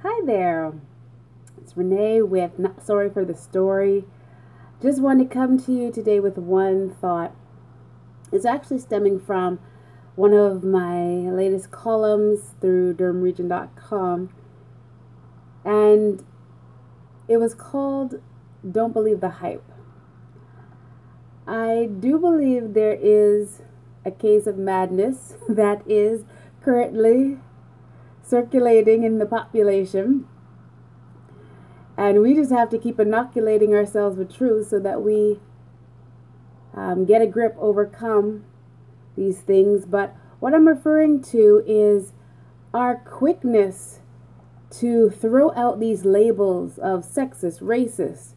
Hi there, it's Renee with Not Sorry for the Story. Just want to come to you today with one thought. It's actually stemming from one of my latest columns through DurhamRegion.com, and it was called Don't Believe the Hype. I do believe there is a case of madness that is currently circulating in the population. And we just have to keep inoculating ourselves with truth so that we get a grip, overcome these things. But what I'm referring to is our quickness to throw out these labels of sexist, racist,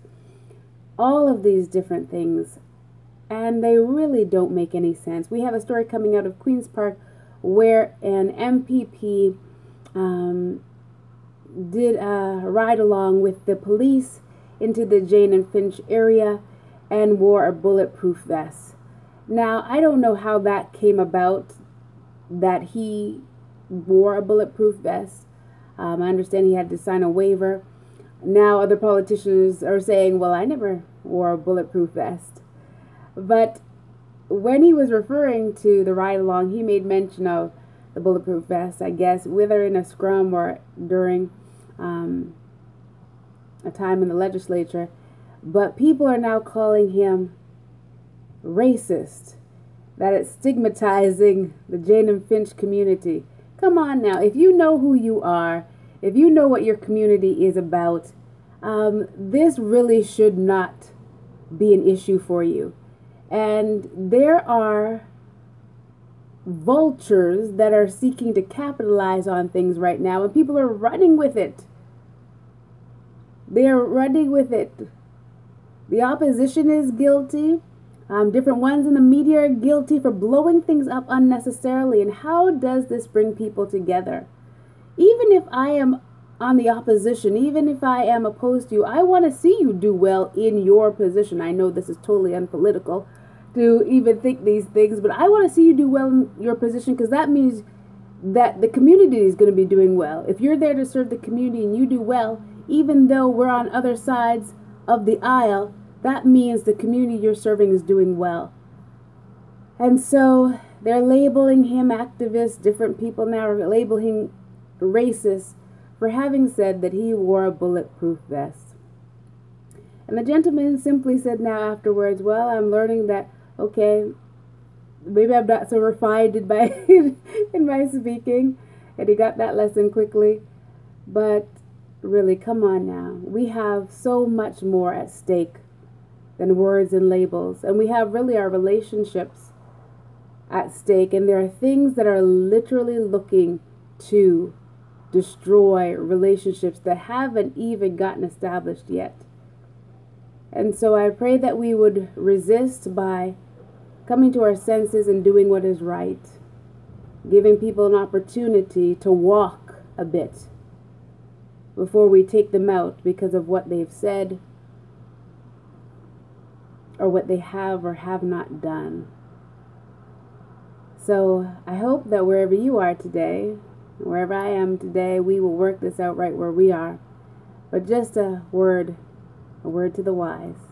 all of these different things. And they really don't make any sense. We have a story coming out of Queen's Park where an MPP did a ride along with the police into the Jane and Finch area and wore a bulletproof vest. Now, I don't know how that came about that he wore a bulletproof vest. I understand he had to sign a waiver. Now, other politicians are saying, well, I never wore a bulletproof vest. But when he was referring to the ride along, he made mention of the bulletproof vest, I guess, whether in a scrum or during a time in the legislature. But people are now calling him racist, that it's stigmatizing the Jane and Finch community. Come on now, if you know who you are, if you know what your community is about, this really should not be an issue for you. And there are vultures that are seeking to capitalize on things right now, and people are running with it. They are running with it. The opposition is guilty. Different ones in the media are guilty for blowing things up unnecessarily. And how does this bring people together? Even if I am on the opposition, even if I am opposed to you, I want to see you do well in your position. I know this is totally unpolitical to even think these things, but I want to see you do well in your position, because that means that the community is going to be doing well. If you're there to serve the community and you do well, even though we're on other sides of the aisle, that means the community you're serving is doing well. And so they're labeling him activist. Different people now are labeling racist for having said that he wore a bulletproof vest. And the gentleman simply said now afterwards, well, I'm learning that, okay, maybe I'm not so refined in my, in my speaking. And he got that lesson quickly. But really, come on now. We have so much more at stake than words and labels. And we have really our relationships at stake. And there are things that are literally looking to destroy relationships that haven't even gotten established yet. And so I pray that we would resist by coming to our senses and doing what is right, giving people an opportunity to walk a bit before we take them out because of what they've said or what they have or have not done. So I hope that wherever you are today, wherever I am today, we will work this out right where we are. But just a word to the wise.